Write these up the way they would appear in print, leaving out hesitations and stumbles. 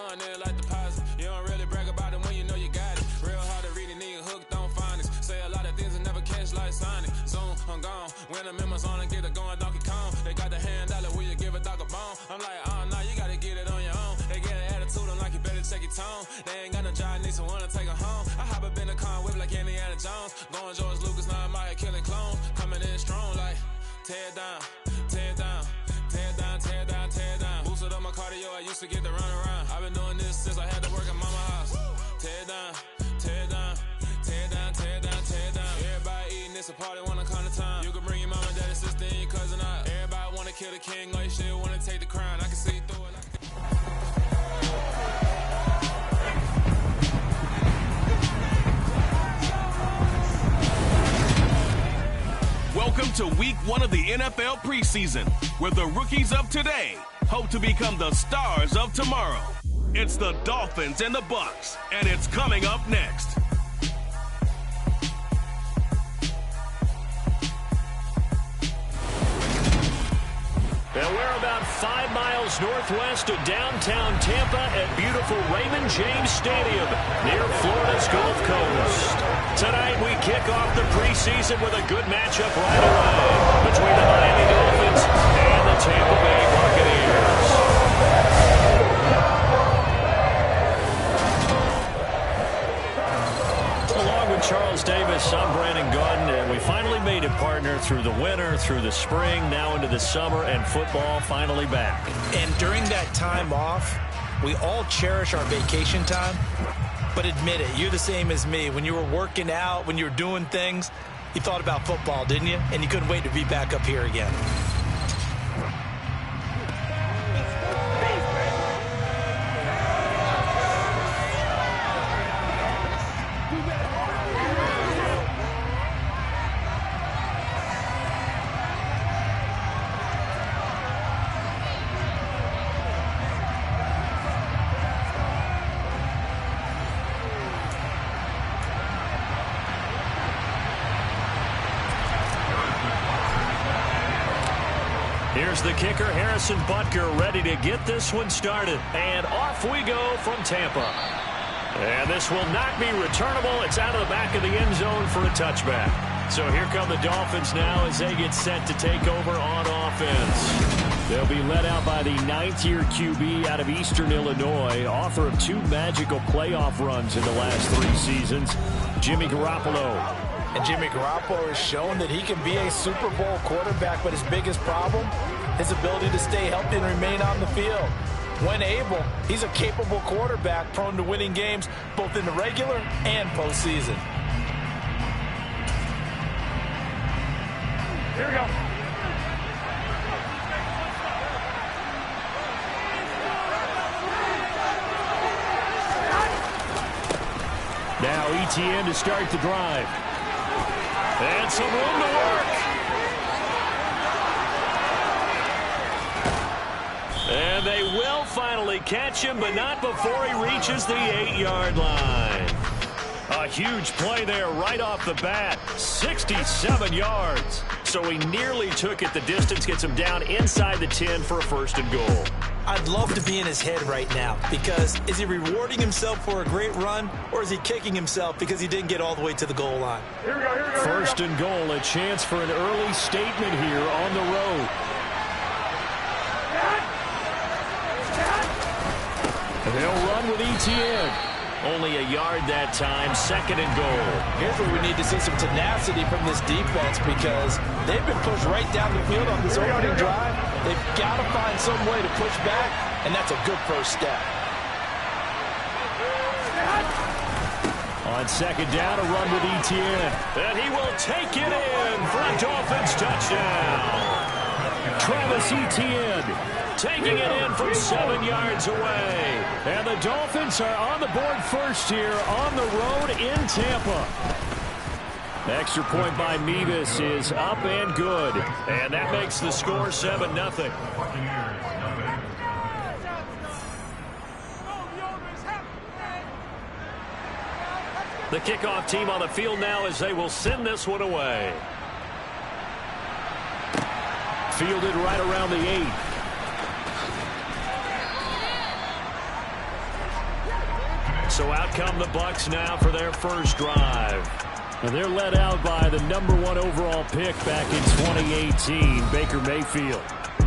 fun, nigga like deposit. You don't really brag about it when you know you got it. Real hard to read a nigga hooked on phonics. Say a lot of things and never catch like Sonic. Zoom, I'm gone. When the members on and get it going Donkey Kong. They got the hand dollar, will you give a dog a bone? I'm like, oh no, you gotta get it on your own. They get an attitude, I'm like, you better check your tone. They ain't got no job, need someone to take her home. I hop up in the car, whip like Indiana Jones. Going George Lucas, now I'm out here killing clones. Coming in strong like, tear down, tear down, tear down, tear down, tear down. Boosted up my cardio, I used to get to run around. I've been doing this since I had to work at mama house. Tear down, tear down, tear down, tear down, tear down. Everybody eating, it's a party, wanna come to time. You can bring your mama, daddy, sister, and your cousin out. Everybody wanna kill the king, or you shit wanna take the crown. I can see through it. Welcome to week 1 of the NFL preseason, where the rookies of today hope to become the stars of tomorrow. It's the Dolphins and the Bucs, and it's coming up next. And we're about 5 miles northwest of downtown Tampa at beautiful Raymond James Stadium near Florida's Gulf Coast. Tonight we kick off the preseason with a good matchup right away between the Miami Dolphins and the Tampa Bay Buccaneers. Along with Charles Davis, I'm Brandon Gaudin, and we finally made it, partner, through the winter, through the spring, now into the summer, and football finally back. And during that time off, we all cherish our vacation time. But admit it, you're the same as me. When you were working out, when you were doing things, you thought about football, didn't you? And you couldn't wait to be back up here again. Here's the kicker, Harrison Butker, ready to get this one started. And off we go from Tampa. And this will not be returnable. It's out of the back of the end zone for a touchback. So here come the Dolphins now as they get set to take over on offense. They'll be led out by the 9th-year QB out of Eastern Illinois, author of 2 magical playoff runs in the last 3 seasons, Jimmy Garoppolo. And Jimmy Garoppolo has shown that he can be a Super Bowl quarterback, but his biggest problem, his ability to stay healthy and remain on the field. When able, he's a capable quarterback prone to winning games both in the regular and postseason. Here we go. Now ETN to start the drive. And some room to work. And they will finally catch him, but not before he reaches the 8-yard line. A huge play there right off the bat. 67 yards. So he nearly took it the distance, gets him down inside the 10 for a 1st and goal. I'd love to be in his head right now, because is he rewarding himself for a great run, or is he kicking himself because he didn't get all the way to the goal line? Here we go, here we go. 1st and goal, a chance for an early statement here on the road. And they'll run with ETN. Only a yard that time, 2nd and goal. Here's where we need to see some tenacity from this defense, because they've been pushed right down the field on this opening drive. They've got to find some way to push back, and that's a good first step. On 2nd down, a run with ETN. And he will take it in for a Dolphins touchdown. Travis Etienne taking it in from 7 yards away. And the Dolphins are on the board first here on the road in Tampa. Extra point by Mevis is up and good. And that makes the score 7-0. The kickoff team on the field now as they will send this one away. Fielded right around the 8. So out come the Bucs now for their first drive. And they're led out by the #1 overall pick back in 2018, Baker Mayfield.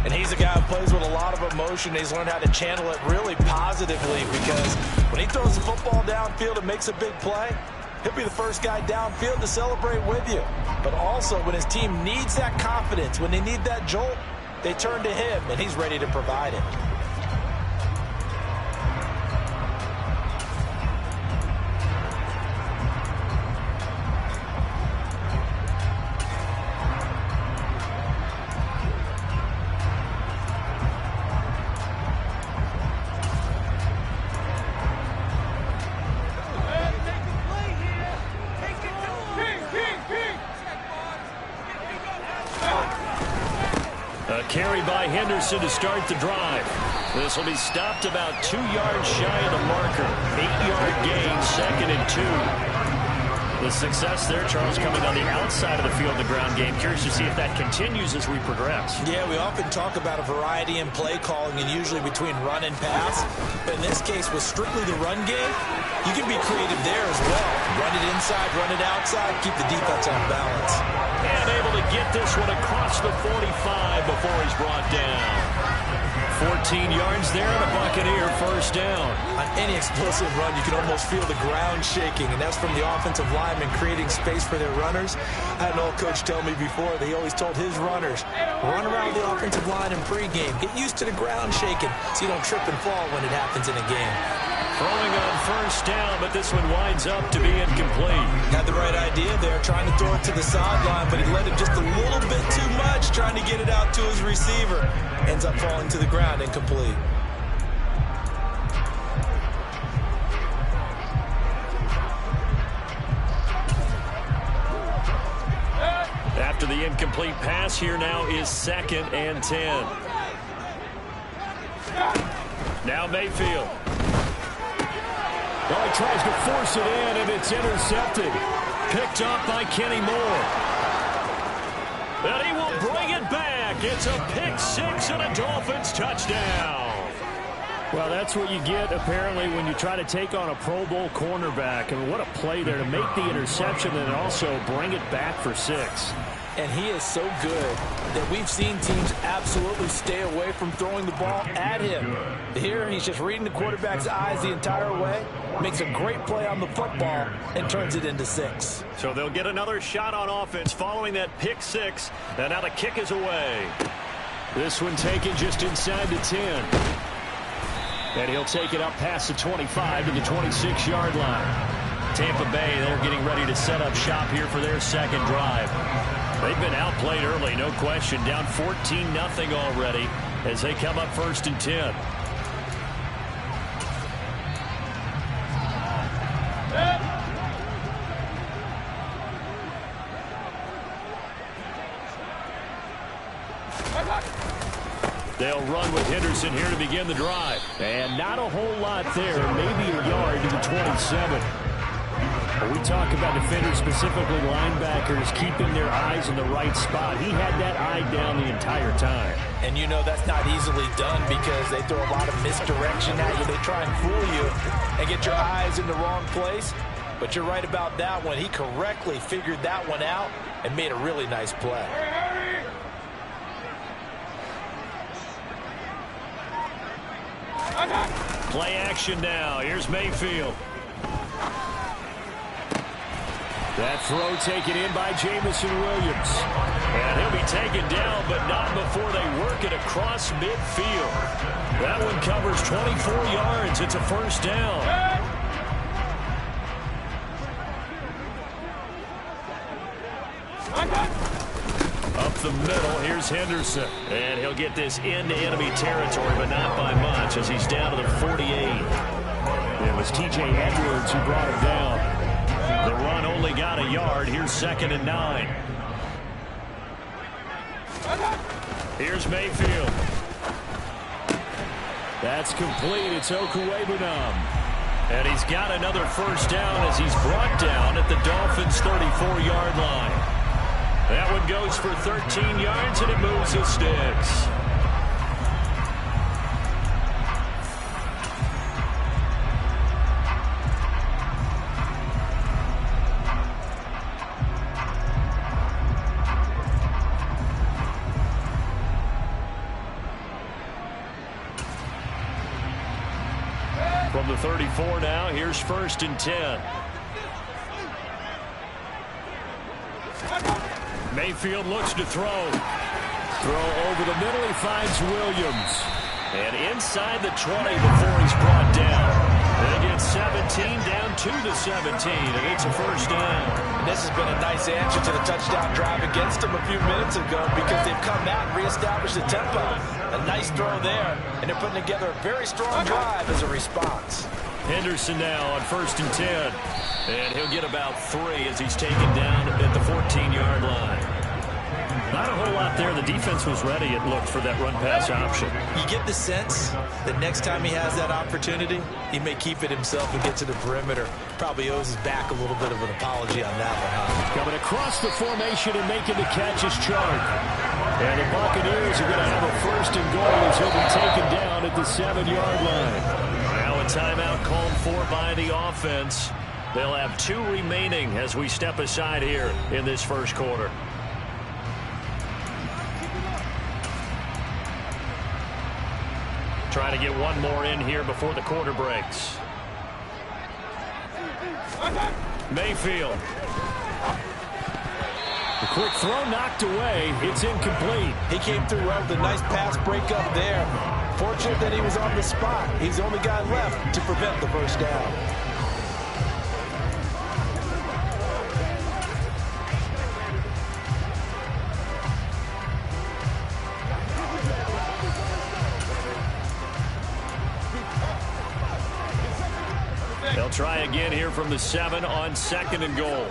And he's a guy who plays with a lot of emotion. He's learned how to channel it really positively, because when he throws the football downfield and makes a big play, he'll be the first guy downfield to celebrate with you. But also, when his team needs that confidence, when they need that jolt, they turn to him, and he's ready to provide it. Carry by Henderson to start the drive. This will be stopped about 2 yards shy of the marker. 8-yard gain, 2nd and 2. The success there, Charles, coming on the outside of the field, the ground game. Curious to see if that continues as we progress. Yeah, we often talk about a variety in play calling, and usually between run and pass. But in this case, with strictly the run game, you can be creative there as well. Run it inside, run it outside, keep the defense on balance. And able to get this one across the 45 before he's brought down. 14 yards there, and a Buccaneer first down. On any explosive run, you can almost feel the ground shaking, and that's from the offensive linemen creating space for their runners. I had an old coach tell me before, they always told his runners, run around the offensive line in pregame. Get used to the ground shaking so you don't trip and fall when it happens in a game. Throwing on first down, but this one winds up to be incomplete. Had the right idea there, trying to throw it to the sideline, but he let it just a little bit too much, trying to get it out to his receiver. Ends up falling to the ground, incomplete. After the incomplete pass, here now is 2nd and 10. Now Mayfield. Oh, he tries to force it in, and it's intercepted. Picked up by Kenny Moore. And he will bring it back. It's a pick six and a Dolphins touchdown. Well, that's what you get, apparently, when you try to take on a Pro Bowl cornerback. And what a play there to make the interception and also bring it back for 6. And he is so good that we've seen teams absolutely stay away from throwing the ball at him. Here, he's just reading the quarterback's eyes the entire way, makes a great play on the football, and turns it into 6. So they'll get another shot on offense following that pick 6, and now the kick is away. This one taken just inside the 10. And he'll take it up past the 25 to the 26-yard line. Tampa Bay, they're getting ready to set up shop here for their second drive. They've been outplayed early, no question. Down 14-0 already as they come up 1st and 10. They'll run with Henderson here to begin the drive. And not a whole lot there, maybe a yard to the 27. We talk about defenders, specifically linebackers, keeping their eyes in the right spot. He had that eye down the entire time. And you know that's not easily done because they throw a lot of misdirection at you. They try and fool you and get your eyes in the wrong place. But you're right about that one. He correctly figured that one out and made a really nice play. Play action now. Here's Mayfield. That throw taken in by Jamison Williams. And he'll be taken down, but not before they work it across midfield. That one covers 24 yards. It's a first down. Up the middle, here's Henderson. And he'll get this into enemy territory, but not by much as he's down to the 48. It was T.J. Edwards who brought him down. The run only got a yard. Here's 2nd and 9. Here's Mayfield. That's complete. It's Okuwebunam. And he's got another first down as he's brought down at the Dolphins' 34-yard line. That one goes for 13 yards, and it moves the sticks. From the 34 now, here's 1st and 10. Mayfield looks to throw. Throw over the middle. He finds Williams. And inside the 20 before he's brought down. They get 17 down to the 17. And it's a 1st down. And this has been a nice answer to the touchdown drive against them a few minutes ago because they've come out and reestablished the tempo. A nice throw there. And they're putting together a very strong drive as a response. Henderson now on 1st and 10. And he'll get about 3 as he's taken down at the 14-yard line. Not a whole lot there. The defense was ready, it looked, for that run-pass option. You get the sense that next time he has that opportunity, he may keep it himself and get to the perimeter. Probably owes his back a little bit of an apology on that one, huh? Coming across the formation and making the catch is Chark. And the Buccaneers are going to have a 1st and goal as he'll be taken down at the 7-yard line. Now a timeout called for by the offense. They'll have 2 remaining as we step aside here in this 1st quarter. Trying to get one more in here before the quarter breaks. Mayfield. The quick throw knocked away. It's incomplete. He came through well with a nice pass breakup there. Fortunate that he was on the spot. He's the only guy left to prevent the 1st down. They'll try again here from the 7 on 2nd and goal.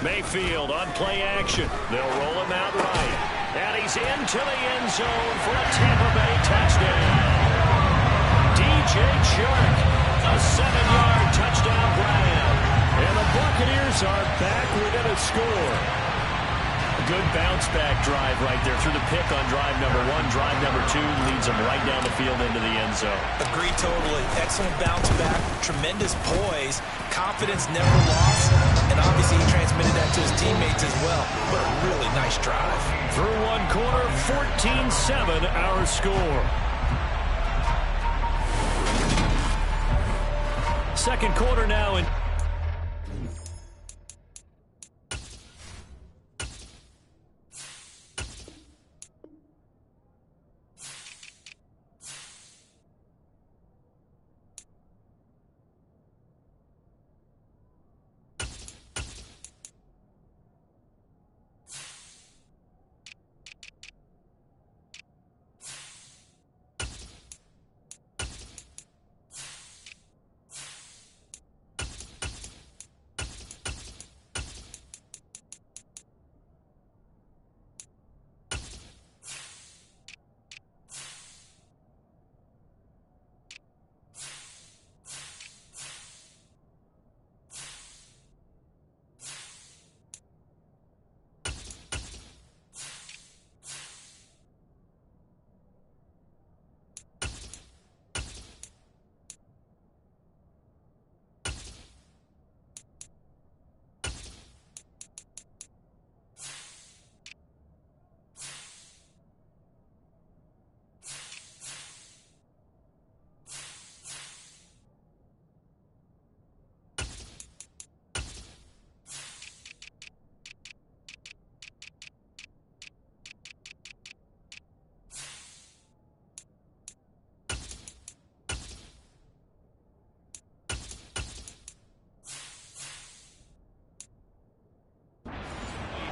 Mayfield on play action. They'll roll him out right. And he's into the end zone for a Tampa Bay touchdown. DJ Chark, a 7-yard touchdown grab. And the Buccaneers are back within a score. Good bounce-back drive right there through the pick on drive number 1. Drive number 2 leads them right down the field into the end zone. Agree totally. Excellent bounce-back, tremendous poise, confidence never lost, and obviously he transmitted that to his teammates as well. What a really nice drive. Through one quarter, 14-7 our score. 2nd quarter now in.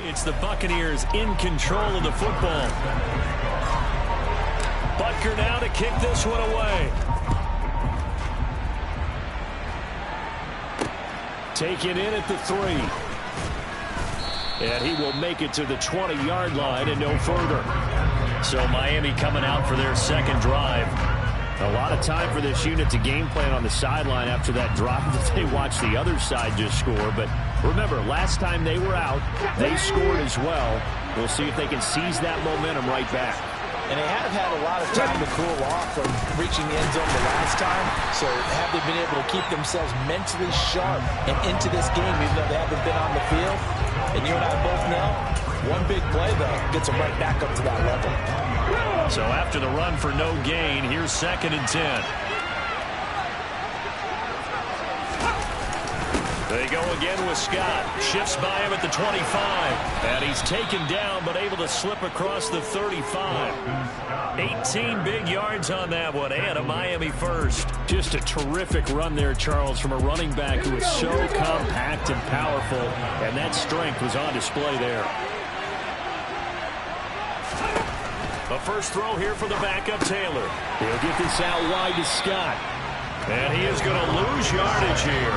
It's the Buccaneers in control of the football. Butker now to kick this one away. Taken in at the 3. And he will make it to the 20-yard line and no further. So Miami coming out for their 2nd drive. A lot of time for this unit to game plan on the sideline after that drive that they watched the other side just score. But remember, last time they were out, they scored as well. We'll see if they can seize that momentum right back. And they have had a lot of time to cool off from reaching the end zone the last time. So have they been able to keep themselves mentally sharp and into this game even though they haven't been on the field? And you and I both know, one big play, though, gets them right back up to that level. So after the run for no gain, here's 2nd and 10. They go again with Scott. Shifts by him at the 25. And he's taken down, but able to slip across the 35. 18 big yards on that one, and a Miami first. Just a terrific run there, Charles, from a running back who is so compact and powerful, and that strength was on display there. The first throw here for the backup, Taylor. He'll get this out wide to Scott. And he is going to lose yardage here.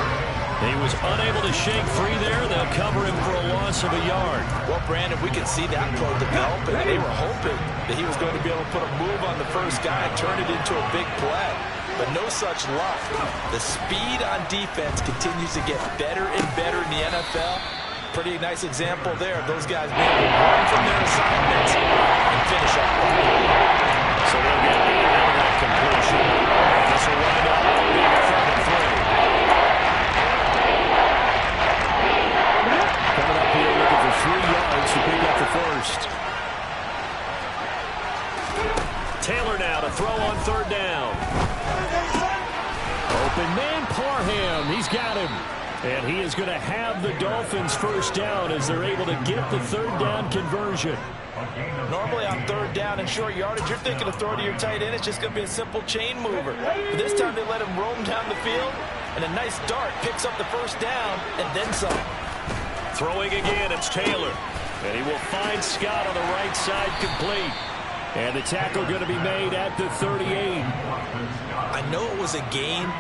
He was unable to shake free there. They'll cover him for a loss of a yard. Well, Brandon, we could see that play develop, and they were hoping that he was going to be able to put a move on the first guy and turn it into a big play. But no such luck. The speed on defense continues to get better and better in the NFL. Pretty nice example there of those guys being able to run from their assignments and finish off the play. So they'll get that completion. This will wind up being a 3rd and 3. Coming up here looking for 3 yards to pick up the first. Taylor now to throw on 3rd down. Open man, Parham. He's got him. And he is going to have the Dolphins first down as they're able to get the 3rd down conversion. Normally on 3rd down and short yardage, you're thinking of throw to your tight end. It's just going to be a simple chain mover. But this time they let him roam down the field, and a nice dart picks up the first down and then some. Throwing again, it's Taylor. And he will find Scott on the right side complete. And the tackle going to be made at the 38. I know it was a gain,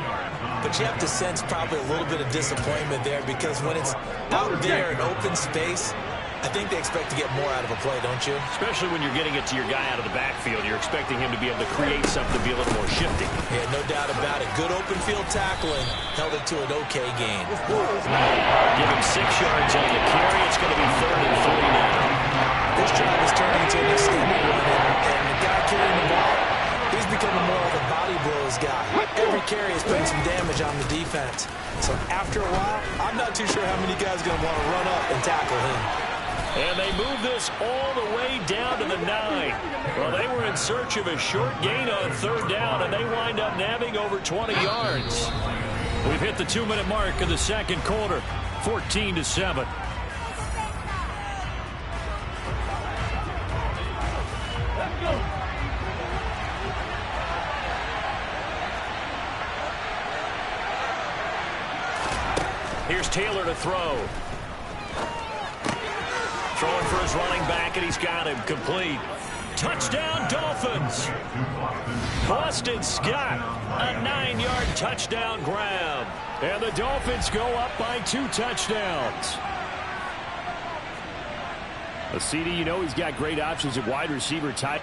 but you have to sense probably a little bit of disappointment there because when it's out there in open space, I think they expect to get more out of a play, don't you? Especially when you're getting it to your guy out of the backfield. You're expecting him to be able to create something to be a little more shifty. Yeah, no doubt about it. Good open field tackling held it to an okay gain. Give him 6 yards on the carry. It's going to be 3rd and 3 now. This drive is turning into an extended run, and the guy carrying the ball, he's becoming more of a body blows guy. Every carry is putting some damage on the defense. So after a while, I'm not too sure how many guys are going to want to run up and tackle him. And they move this all the way down to the 9. Well, they were in search of a short gain on 3rd down, and they wind up nabbing over 20 yards. We've hit the 2-minute mark of the 2nd quarter, 14-7. Here's Taylor to throw. Throwing for his running back, and he's got him complete. Touchdown, Dolphins. Boston Scott, a 9-yard touchdown grab. And the Dolphins go up by 2 touchdowns. A CD, you know he's got great options at wide receiver type.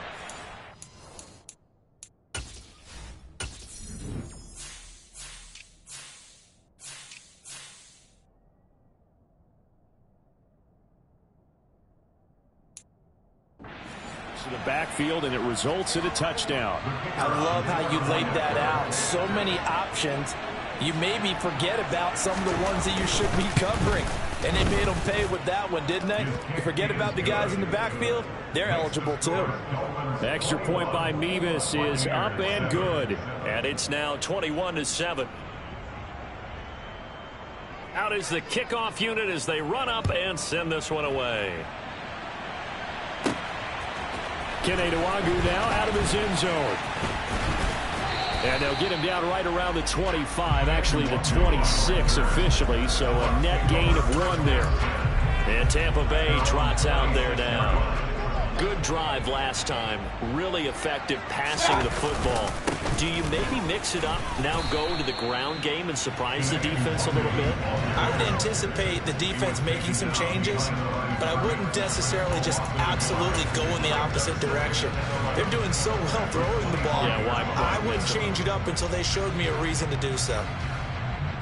The backfield, and it results in a touchdown. I love how you laid that out. So many options. You maybe forget about some of the ones that you should be covering. And they made them pay with that one, didn't they? You forget about the guys in the backfield, they're eligible too. The extra point by Mevis is up and good. And it's now 21-7. Out is the kickoff unit as they run up and send this one away. Kene Nwangwu now out of his end zone. And they'll get him down right around the 25, actually the 26 officially, so a net gain of 1 there. And Tampa Bay trots out there now. Good drive last time. Really effective passing the football. Do you maybe mix it up, now go to the ground game and surprise the defense a little bit? I would anticipate the defense making some changes, but I wouldn't necessarily just absolutely go in the opposite direction. They're doing so well throwing the ball. Yeah, why I wouldn't change it up until they showed me a reason to do so.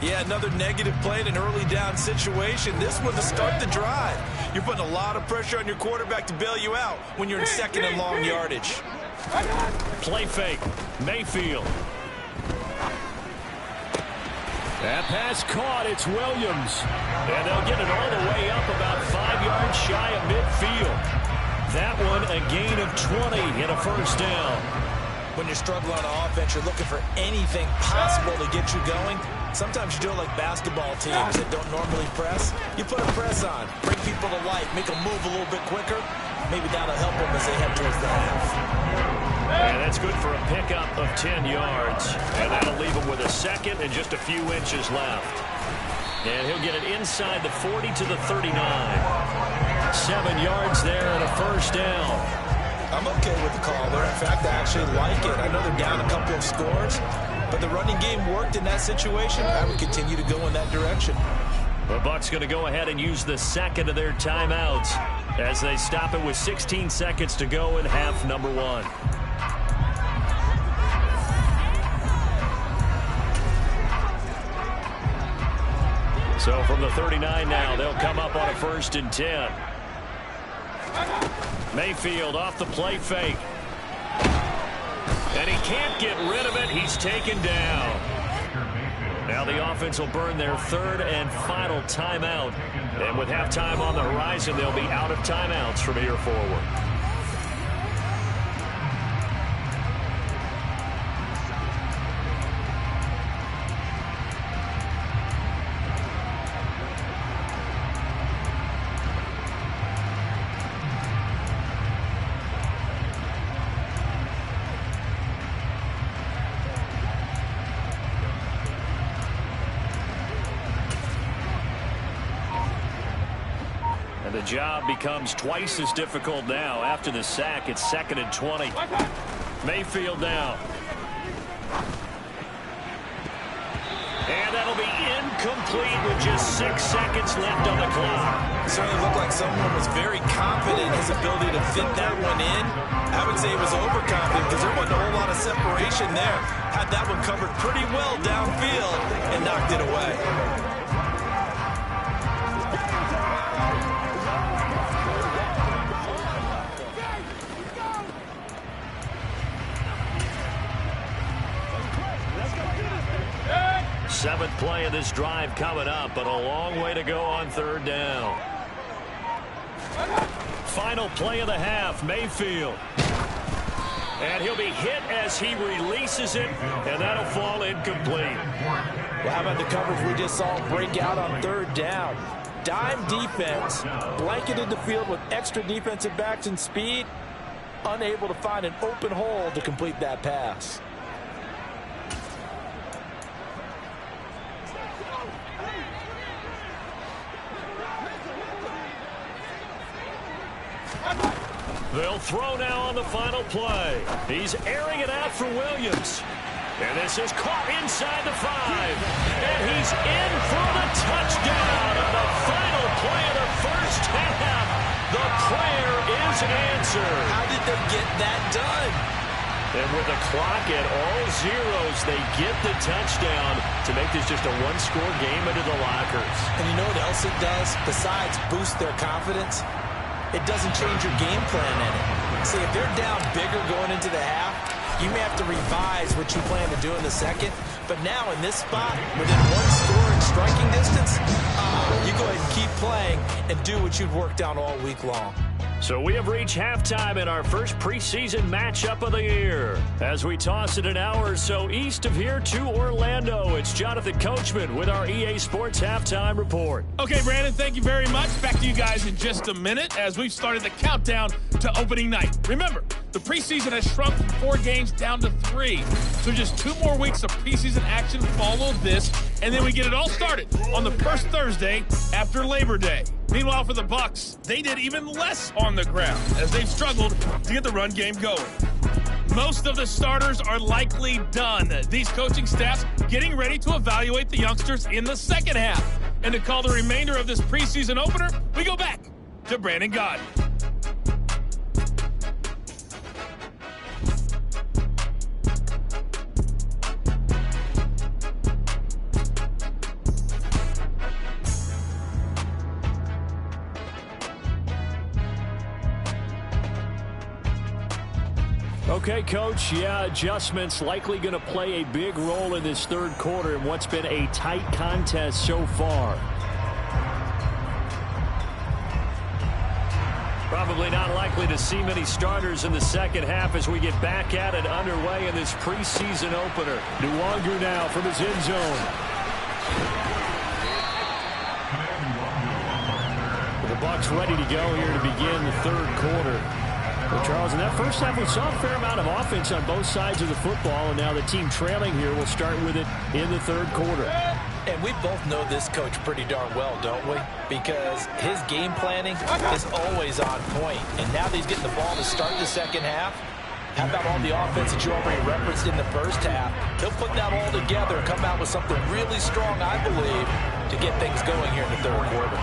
Yeah, another negative play in an early down situation. This one to start the drive. You're putting a lot of pressure on your quarterback to bail you out when you're in 2nd and long yardage. Play fake. Mayfield. That pass caught. It's Williams. And they'll get it all the way up about 5 yards shy of midfield. that one a gain of 20 and a first down. When you're struggling on offense, you're looking for anything possible to get you going. Sometimes you do it like basketball teams that don't normally press. You put a press on, bring people to life, make them move a little bit quicker. Maybe that'll help them as they head towards the half. And that's good for a pickup of 10 yards. And that'll leave him with a second and just a few inches left. And he'll get it inside the 40 to the 39. 7 yards there and a first down. I'm okay with the call there. In fact, I actually like it. I know they're down a couple of scores, but the running game worked in that situation. I would continue to go in that direction. The Bucs going to go ahead and use the second of their timeouts as they stop it with 16 seconds to go in half number 1. So from the 39 now, they'll come up on a 1st and 10. Mayfield off the play fake. And he can't get rid of it. He's taken down. Now the offense will burn their 3rd and final timeout. And with halftime on the horizon, they'll be out of timeouts from here forward. The job becomes twice as difficult now. After the sack, it's 2nd and 20. Mayfield now. And that'll be incomplete with just 6 seconds left on the clock. It certainly looked like someone was very confident in his ability to fit that one in. I would say he was overconfident because there wasn't a whole lot of separation there. Had that one covered pretty well downfield and knocked it away. 7th play of this drive coming up, but a long way to go on 3rd down. Final play of the half, Mayfield. And he'll be hit as he releases it, and that'll fall incomplete. Well, how about the coverage we just saw break out on 3rd down? Dime defense, blanketed the field with extra defensive backs and speed, unable to find an open hole to complete that pass. They'll throw now on the final play. He's airing it out for Williams. And this is caught inside the 5. And he's in for the touchdown on the final play of the first half. The prayer is answered. How did they get that done? And with the clock at all zeros, they get the touchdown to make this just a one-score game into the lockers. And you know what else it does? Besides boost their confidence, it doesn't change your game plan in it. See, if they're down bigger going into the half, you may have to revise what you plan to do in the second. But now in this spot, within one score and striking distance, you go ahead and keep playing and do what you've worked on all week long. So we have reached halftime in our first preseason matchup of the year. As we toss it an hour or so east of here to Orlando, it's Jonathan Coachman with our EA Sports Halftime Report. Okay, Brandon, thank you very much. Back to you guys in just a minute as we've started the countdown to opening night. Remember, the preseason has shrunk from 4 games down to 3. So just 2 more weeks of preseason action follow this, and then we get it all started on the first Thursday after Labor Day. Meanwhile, for the Bucs, they did even less on the ground as they've struggled to get the run game going. Most of the starters are likely done. These coaching staffs getting ready to evaluate the youngsters in the second half. And to call the remainder of this preseason opener, we go back to Brandon Gaudin. Okay, Coach, adjustments likely going to play a big role in this third quarter in what's been a tight contest so far. Probably probably not likely to see many starters in the second half as we get back at it underway in this preseason opener. Nwangu now from his end zone. The Bucs ready to go here to begin the third quarter. Well, Charles, in that first half, we saw a fair amount of offense on both sides of the football, and now the team trailing here will start with it in the third quarter. And we both know this coach pretty darn well, don't we? Because his game planning is always on point. And now that he's getting the ball to start the second half, how about all the offense that you already referenced in the first half? He'll put that all together and come out with something really strong, I believe, to get things going here in the third quarter.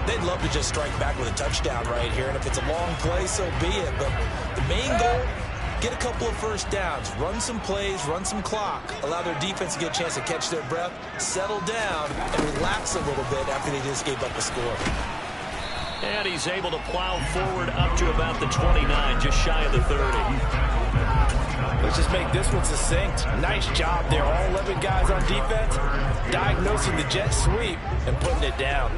They'd love to just strike back with a touchdown right here, and if it's a long play, so be it. But the main goal, get a couple of first downs, run some plays, run some clock, allow their defense to get a chance to catch their breath, settle down, and relax a little bit after they just gave up a score. And he's able to plow forward up to about the 29, just shy of the 30. Let's just make this one succinct. Nice job there. All 11 guys on defense diagnosing the jet sweep and putting it down.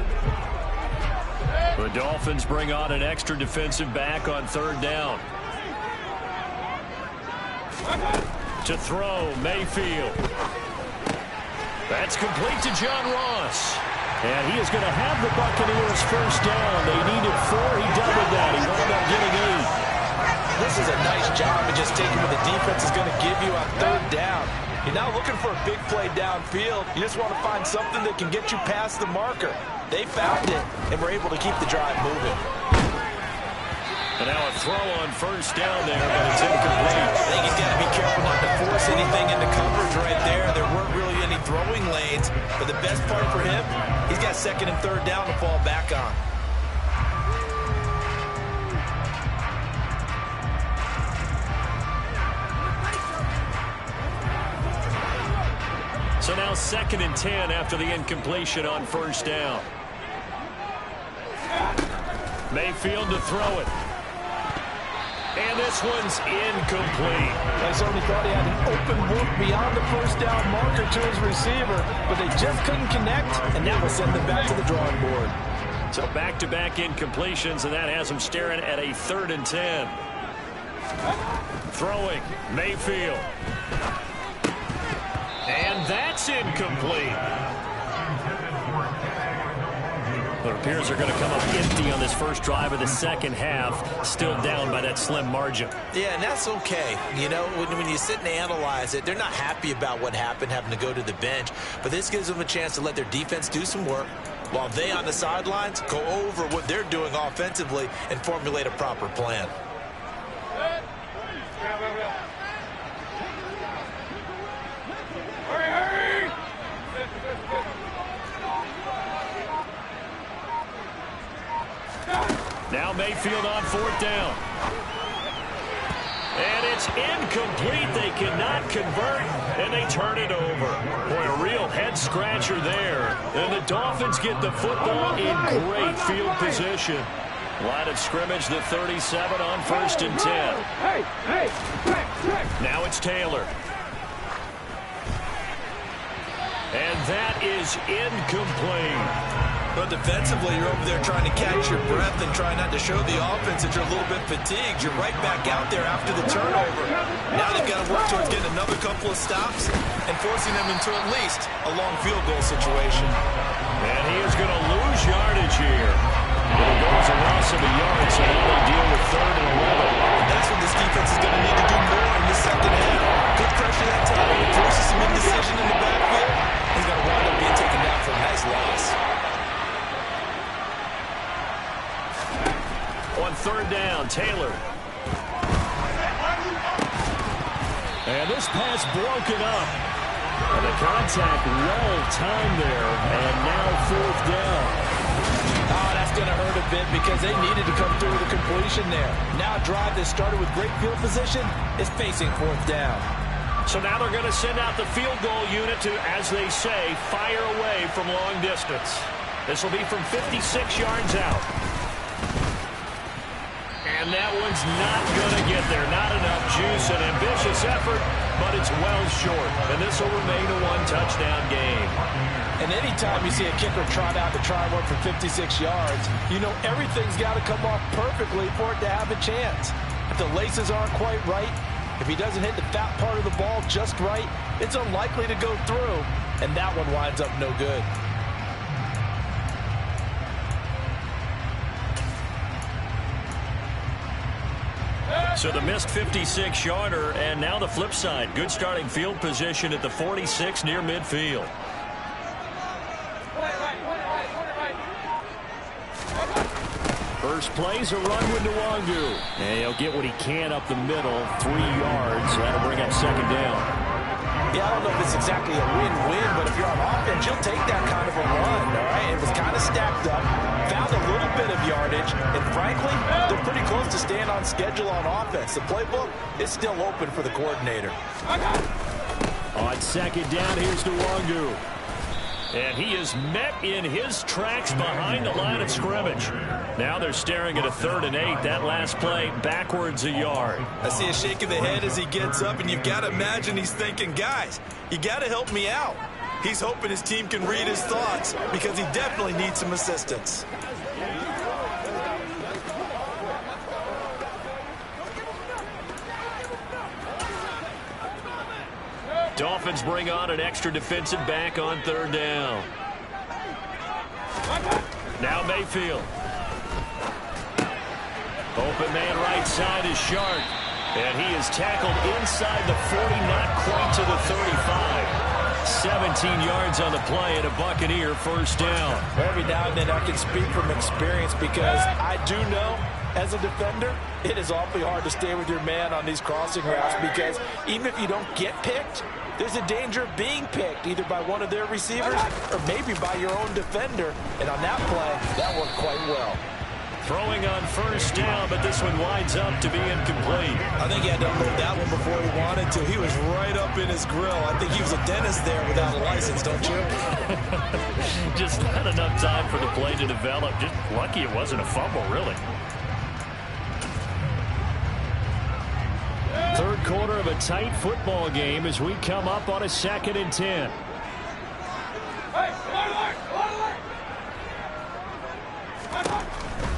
The Dolphins bring on an extra defensive back on third down. To throw, Mayfield. That's complete to John Ross. And he is going to have the Buccaneers first down. They needed 4. He doubled that. He wound up getting 8. This is a nice job of just taking what the defense is going to give you on third down. You're not looking for a big play downfield. You just want to find something that can get you past the marker. They found it, and were able to keep the drive moving. And now a throw on first down there, but it's incomplete. I think he's got to be careful not to force anything into coverage right there. There weren't really any throwing lanes, but the best part for him, he's got second and third down to fall back on. So now second and 10 after the incompletion on first down. Mayfield to throw it. And this one's incomplete. I certainly thought he had an open look beyond the first down marker to his receiver, but they just couldn't connect, and that will send them back to the drawing board. So back-to-back incompletions, and that has them staring at a third and 10. Throwing, Mayfield. And that's incomplete. It appears they're going to come up empty on this first drive of the second half, still down by that slim margin. Yeah, and that's okay. You know, when you sit and analyze it, they're not happy about what happened, having to go to the bench. But this gives them a chance to let their defense do some work while they on the sidelines go over what they're doing offensively and formulate a proper plan. Now Mayfield on fourth down. And it's incomplete. They cannot convert, and they turn it over. Boy, a real head-scratcher there. And the Dolphins get the football in great field position. Line of scrimmage, the 37 on first and 10. Now it's Taylor. And that is incomplete. But defensively, you're over there trying to catch your breath and try not to show the offense that you're a little bit fatigued. You're right back out there after the turnover. Now they've got to work towards getting another couple of stops and forcing them into at least a long field goal situation. And he is going to lose yardage here. But it goes a loss of a yard, so now they deal with third and 11. And that's what this defense is going to need to do more in the second half. Good pressure that time. It forces some indecision in the backfield. He's going to wind up being taken down for a nice loss. On third down, Taylor. And this pass broken up. And the contact well timed there. And now fourth down. Oh, that's going to hurt a bit because they needed to come through with a completion there. Now a drive that started with great field position is facing fourth down. So now they're going to send out the field goal unit to, as they say, fire away from long distance. This will be from 56 yards out. And And that one's not going to get there. Not enough juice. An ambitious effort, but it's well short. And this will remain a one-touchdown game. And anytime you see a kicker trot out to try one for 56 yards, you know everything's got to come off perfectly for it to have a chance. If the laces aren't quite right, if he doesn't hit the fat part of the ball just right, it's unlikely to go through, and that one winds up no good. So the missed 56-yarder, and now the flip side. Good starting field position at the 46 near midfield. First play's a run with Nwangu. And he'll get what he can up the middle, 3 yards. That'll bring up second down. Yeah, I don't know if it's exactly a win-win, but if you're on offense, you'll take that kind of a run, all right? It was kind of stacked up, found a little bit of yardage, and frankly, they're pretty close to staying on schedule on offense. The playbook is still open for the coordinator. On second down, here's Nwangu. And he is met in his tracks behind the line of scrimmage. Now they're staring at a 3rd and 8. That last play, backwards a yard. I see a shake of the head as he gets up, and you've got to imagine he's thinking, guys, you got to help me out. He's hoping his team can read his thoughts because he definitely needs some assistance. Dolphins bring on an extra defensive back on 3rd down. Now Mayfield. Open man right side is Shark. And he is tackled inside the 40, not quite to the 35. 17 yards on the play and a Buccaneer first down. Every now and then I can speak from experience because I do know as a defender, it is awfully hard to stay with your man on these crossing routes because even if you don't get picked, there's a danger of being picked either by one of their receivers or maybe by your own defender. And on that play, that worked quite well. Throwing on first down, but this one winds up to be incomplete. I think he had to unload that one before he wanted to. He was right up in his grill. I think he was a dentist there without a license, don't you? Just not enough time for the play to develop. Just lucky it wasn't a fumble, really. Third quarter of a tight football game as we come up on a 2nd and 10.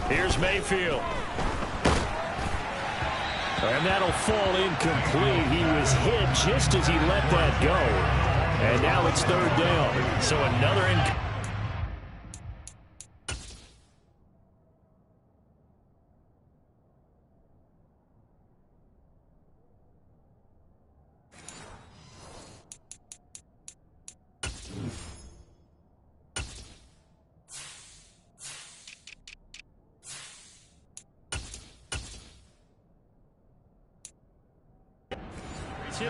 Here's Mayfield. And that'll fall incomplete. He was hit just as he let that go. And now it's 3rd down. So another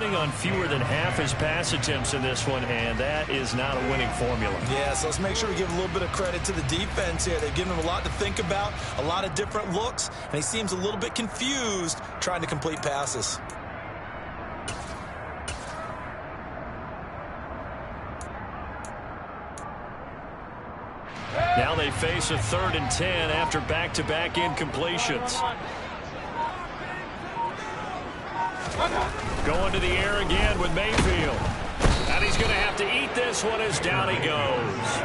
hitting on fewer than half his pass attempts in this one, and that is not a winning formula. Yeah, so let's make sure we give a little bit of credit to the defense here. They've given him a lot to think about, a lot of different looks, and he seems a little bit confused trying to complete passes. Now they face a 3rd and 10 after back-to-back incompletions. Going to the air again with Mayfield. And he's going to have to eat this one as down he goes.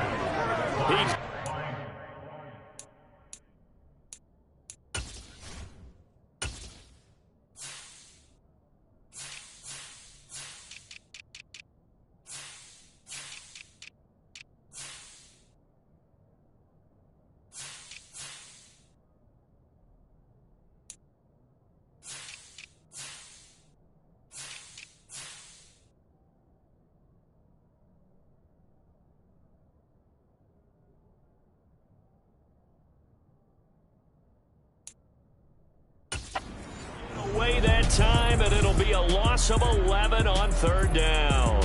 Away that time, and it'll be a loss of 11 on 3rd down.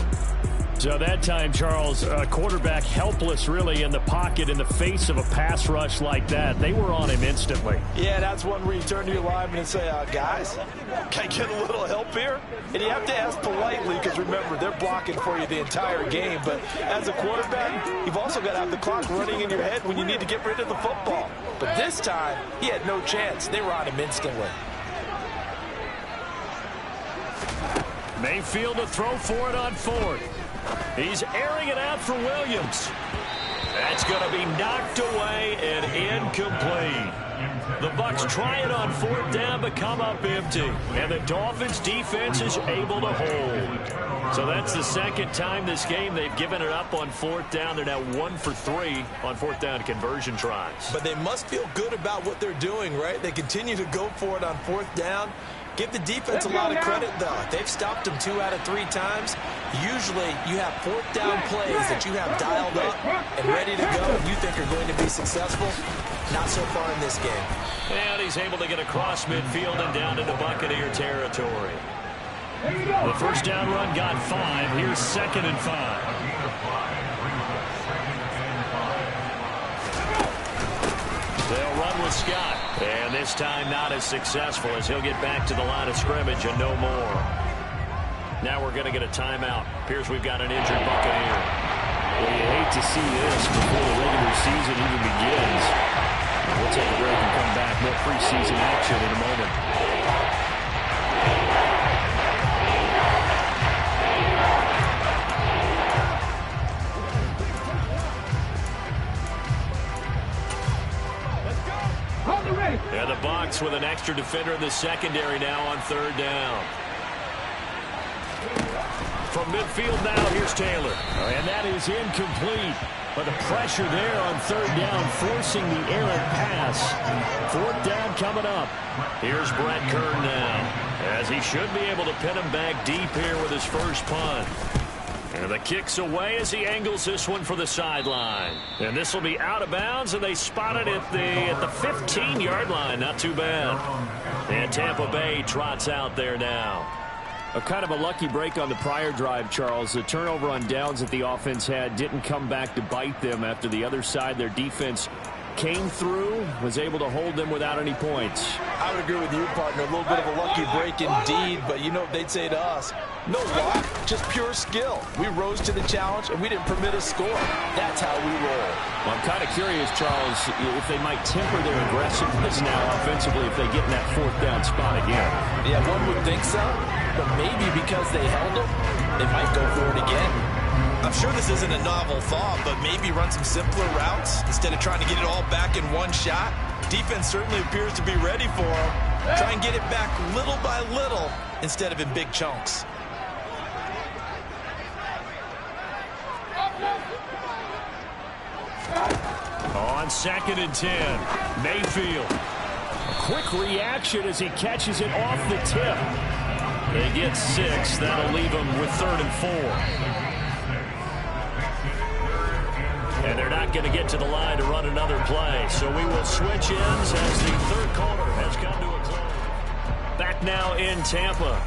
So that time, Charles, quarterback helpless really in the pocket in the face of a pass rush like that. They were on him instantly. Yeah, that's one where you turn to your lineman and say, guys, can I get a little help here? And you have to ask politely because, remember, they're blocking for you the entire game. But as a quarterback, you've also got to have the clock running in your head when you need to get rid of the football. But this time, he had no chance. They were on him instantly. Mayfield to throw for it on fourth. He's airing it out for Williams. That's going to be knocked away and incomplete. The Bucs try it on fourth down but come up empty. And the Dolphins defense is able to hold. So that's the second time this game they've given it up on fourth down. They're now 1 for 3 on fourth down conversion tries. But they must feel good about what they're doing, right? They continue to go for it on fourth down. Give the defense a lot of credit, though. They've stopped them 2 out of 3 times. Usually, you have fourth down plays that you have dialed up and ready to go and you think are going to be successful. Not so far in this game. And he's able to get across midfield and down into Buccaneer territory. The first down run got 5. Here's 2nd and 5. They'll run with Scott. And this time not as successful as he'll get back to the line of scrimmage and no more. Now we're going to get a timeout. Appears we've got an injured Buccaneer. Well, you hate to see this before the regular season even begins. We'll take a break and come back. More preseason action in a moment. And the Bucs with an extra defender in the secondary now on third down. From midfield now, here's Taylor. And that is incomplete. But the pressure there on third down, forcing the errant pass. Fourth down coming up. Here's Brett Kern now, as he should be able to pin him back deep here with his first punt. And the kick's away as he angles this one for the sideline. And this will be out of bounds, and they spot it at the 15-yard line. Not too bad. And Tampa Bay trots out there now. A kind of a lucky break on the prior drive, Charles. The turnover on downs that the offense had didn't come back to bite them after the other side. Their defense came through, was able to hold them without any points. I would agree with you, partner. A little bit of a lucky break indeed, but you know what they'd say to us? No luck, just pure skill. We rose to the challenge, and we didn't permit a score. That's how we roll. Well, I'm kind of curious, Charles, if they might temper their aggressiveness now offensively if they get in that fourth down spot again. Yeah, one would think so, but maybe because they held them, they might go for it again. I'm sure this isn't a novel thought, but maybe run some simpler routes instead of trying to get it all back in one shot. Defense certainly appears to be ready for them. Try and get it back little by little instead of in big chunks. On 2nd and 10, Mayfield. A quick reaction as he catches it off the tip. They get 6. That'll leave them with 3rd and 4. And they're not going to get to the line to run another play. So we will switch ends as the third quarter has come to a close. Back now in Tampa.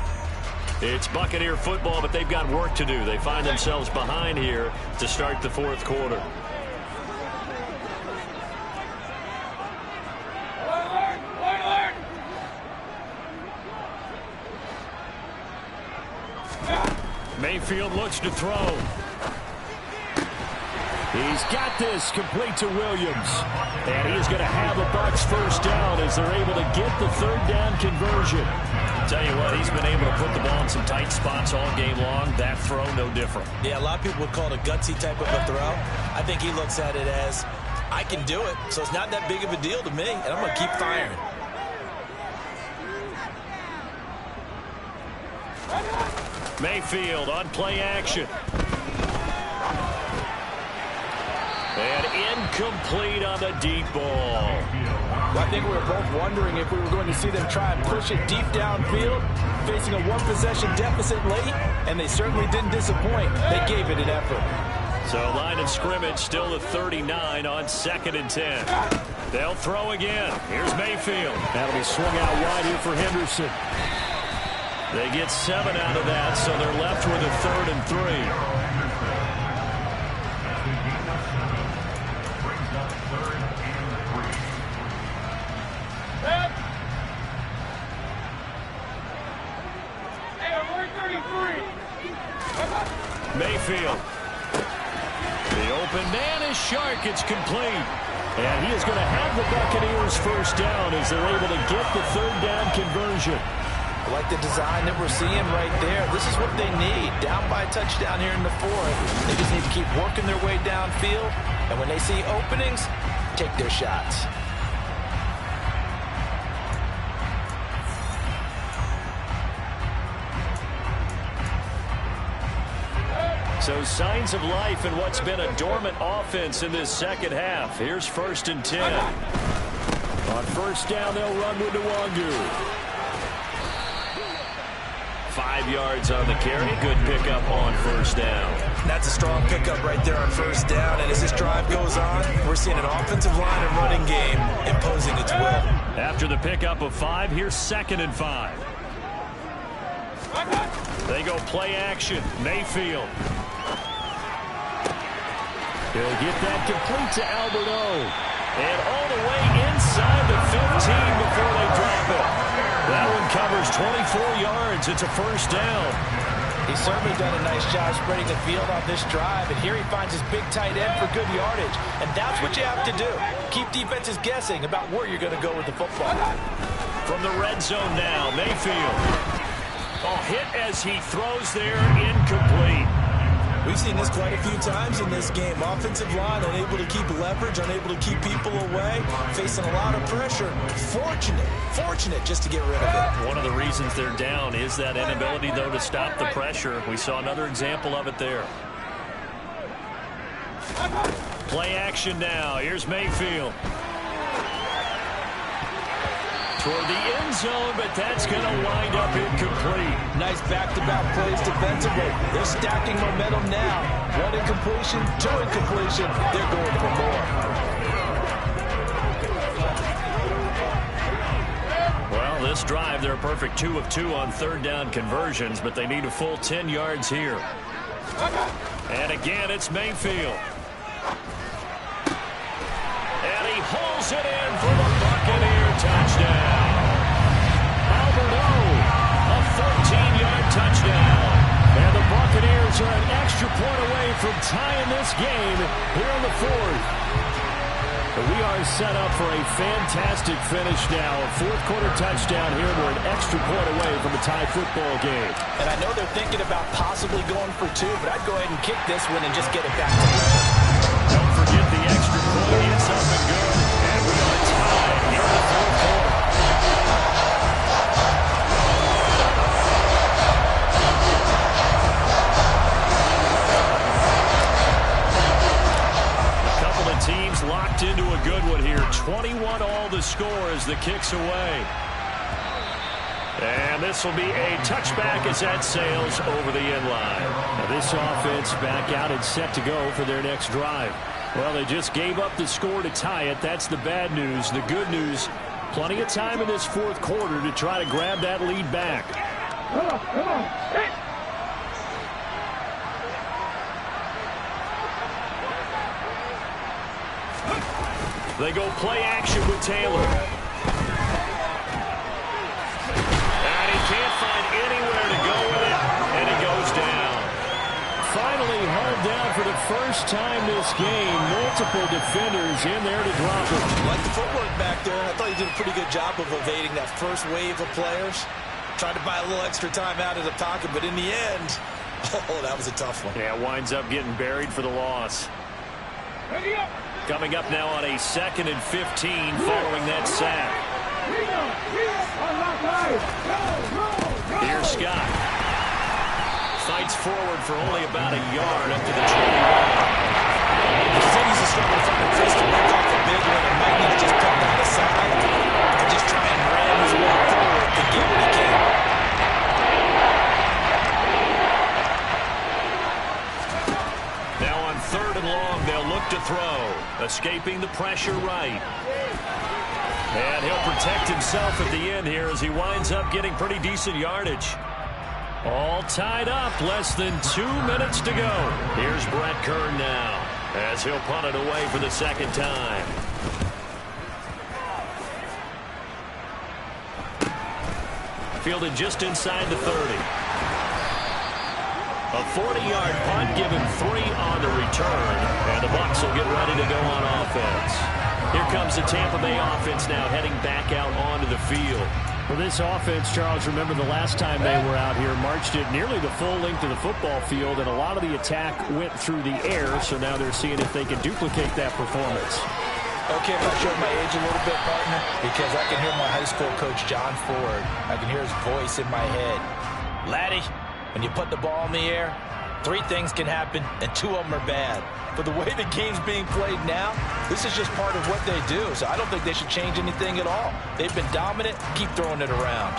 It's Buccaneer football, but they've got work to do. They find themselves behind here to start the fourth quarter. Mayfield looks to throw. He's got this complete to Williams. And he is going to have the Bucs first down as they're able to get the third down conversion. I'll tell you what, he's been able to put the ball in some tight spots all game long. That throw, no different. Yeah, a lot of people would call it a gutsy type of a throw. I think he looks at it as, I can do it, so it's not that big of a deal to me, and I'm going to keep firing. Mayfield on play action. And incomplete on the deep ball. Well, I think we were both wondering if we were going to see them try and push it deep downfield, facing a one-possession deficit late, and they certainly didn't disappoint. They gave it an effort. So line of scrimmage still the 39 on 2nd and 10. They'll throw again. Here's Mayfield. That'll be swung out wide here for Henderson. They get 7 out of that, so they're left with a 3rd and 3. Mayfield. The open man is Shark. It's complete. And he is going to have the Buccaneers first down as they're able to get the 3rd down conversion. I like the design that we're seeing right there. This is what they need. Down by a touchdown here in the 4th. They just need to keep working their way downfield. And when they see openings, take their shots. So signs of life in what's been a dormant offense in this second half. Here's 1st and 10. On first down, they'll run with Nwangu. 5 yards on the carry. Good pickup on first down. That's a strong pickup right there on first down. And as this drive goes on, we're seeing an offensive line and running game imposing its will. After the pickup of 5, here's 2nd and 5. They go play action. Mayfield. He'll get that complete to Alberto. And all the way inside the 15 before they drop it. That one covers 24 yards. It's a first down. He's certainly done a nice job spreading the field on this drive. And here he finds his big tight end for good yardage. And that's what you have to do. Keep defenses guessing about where you're going to go with the football. From the red zone now, Mayfield. Hit as he throws there, incomplete. We've seen this quite a few times in this game. Offensive line unable to keep leverage, unable to keep people away, facing a lot of pressure. Fortunate just to get rid of it. One of the reasons they're down is that inability, though, to stop the pressure. We saw another example of it there. Play action now. Here's Mayfield. Toward the end zone, but that's going to wind up incomplete. Nice back-to-back plays defensively. They're stacking momentum now. 1 incompletion, 2 incompletion. They're going for more. Well, this drive, they're a perfect 2 of 2 on 3rd down conversions, but they need a full 10 yards here. And again, it's Mayfield. And he hauls it in for the Buccaneer touchdown. Alberto, a 14-yard touchdown. And the Buccaneers are an extra point away from tying this game here in the 4th. But we are set up for a fantastic finish now. A 4th quarter touchdown here. We're an extra point away from a tie football game. And I know they're thinking about possibly going for 2, but I'd go ahead and kick this one and just get it back to them. Don't forget the extra point. It's up and good. And we are tied here in the 4th quarter. A couple of teams locked into a good one here. 21 all the score as the kick's away. And this will be a touchback as that sails over the end line. Now this offense back out and set to go for their next drive. Well, they just gave up the score to tie it. That's the bad news. The good news, plenty of time in this 4th quarter to try to grab that lead back. Come on. Hey. They go play action with Taylor. And he can't find anywhere to go with it, and he goes down. Finally held down for the first time this game. Multiple defenders in there to drop it. Like the footwork back there. I thought he did a pretty good job of evading that first wave of players. Tried to buy a little extra time out of the pocket, but in the end, oh, that was a tough one. Yeah, winds up getting buried for the loss. Coming up now on a 2nd and 15 following that sack. Here's Scott. Fights forward for only about a yard up to the 20. Continues to struggle to find a place to pick off the big one. It might need to just put that aside and just try and ram his way forward to get what he can. Now on 3rd and long, they'll look to throw. Escaping the pressure right. And he'll protect himself at the end here as he winds up getting pretty decent yardage. All tied up, less than 2 minutes to go. Here's Brett Kern now, as he'll punt it away for the second time. Fielded just inside the 30. A 40-yard punt, given 3 on the return, and the Bucs will get ready to go on offense. Here comes the Tampa Bay offense now heading back out onto the field. Well, this offense, Charles, remember the last time they were out here, marched it nearly the full length of the football field, and a lot of the attack went through the air, so now they're seeing if they can duplicate that performance. Okay, if I show my age a little bit, partner, because I can hear my high school coach, John Ford. I can hear his voice in my head. Laddie, when you put the ball in the air, 3 things can happen, and 2 of them are bad. But the way the game's being played now, this is just part of what they do. So I don't think they should change anything at all. They've been dominant. Keep throwing it around.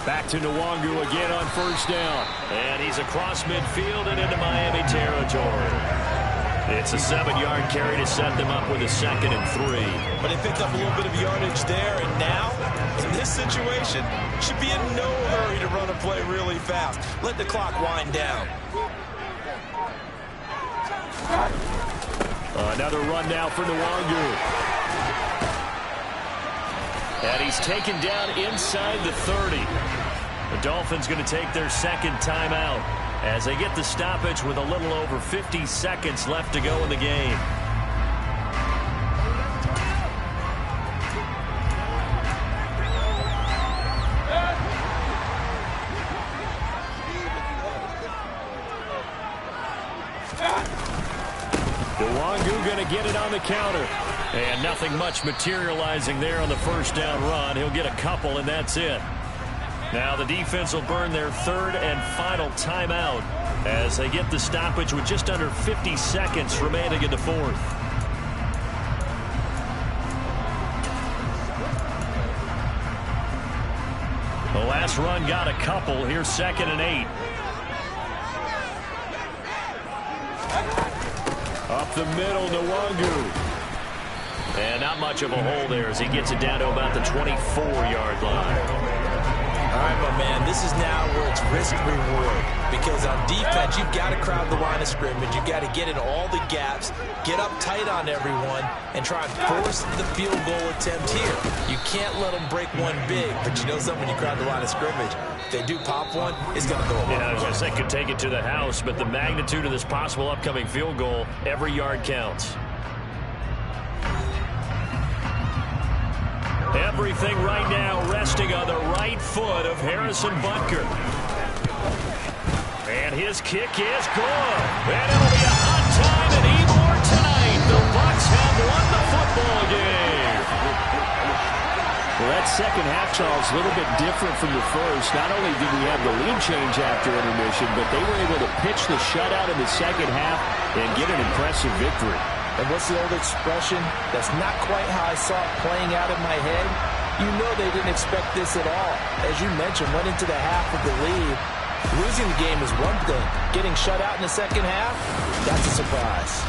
Back to Nwangu again on first down. And he's across midfield and into Miami territory. It's a 7-yard carry to set them up with a 2nd and 3. But they picked up a little bit of yardage there, and now, in this situation, should be in no hurry to run a play really fast. Let the clock wind down. Another run now for Nwangu. And he's taken down inside the 30. The Dolphins going to take their 2nd timeout as they get the stoppage with a little over 50 seconds left to go in the game. Nwangu going to get it on the counter. And nothing much materializing there on the first down run. He'll get a couple, and that's it. Now the defense will burn their 3rd and final timeout as they get the stoppage with just under 50 seconds remaining in the 4th. The last run got a couple. Here's 2nd and 8. Up the middle, Nwangu. And not much of a hole there as he gets it down to about the 24-yard line. All right, my man, this is now where it's risk-reward. Because on defense, you've got to crowd the line of scrimmage. You've got to get in all the gaps, get up tight on everyone, and try and force the field goal attempt here. You can't let them break one big, but you know something, when you crowd the line of scrimmage, if they do pop one, it's going to go over. Yeah, I was going to say could take it to the house, but the magnitude of this possible upcoming field goal, every yard counts. Everything right now resting on the right foot of Harrison Butker. And his kick is good. And it'll be a hot time at Ybor tonight. The Bucs have won the football game. Well, that second half, Charles, a little bit different from the first. Not only did we have the lead change after intermission, but they were able to pitch the shutout in the second half and get an impressive victory. And what's the old expression? That's not quite how I saw it playing out in my head. You know they didn't expect this at all. As you mentioned, went into the half with the lead. Losing the game is one thing. Getting shut out in the second half, that's a surprise.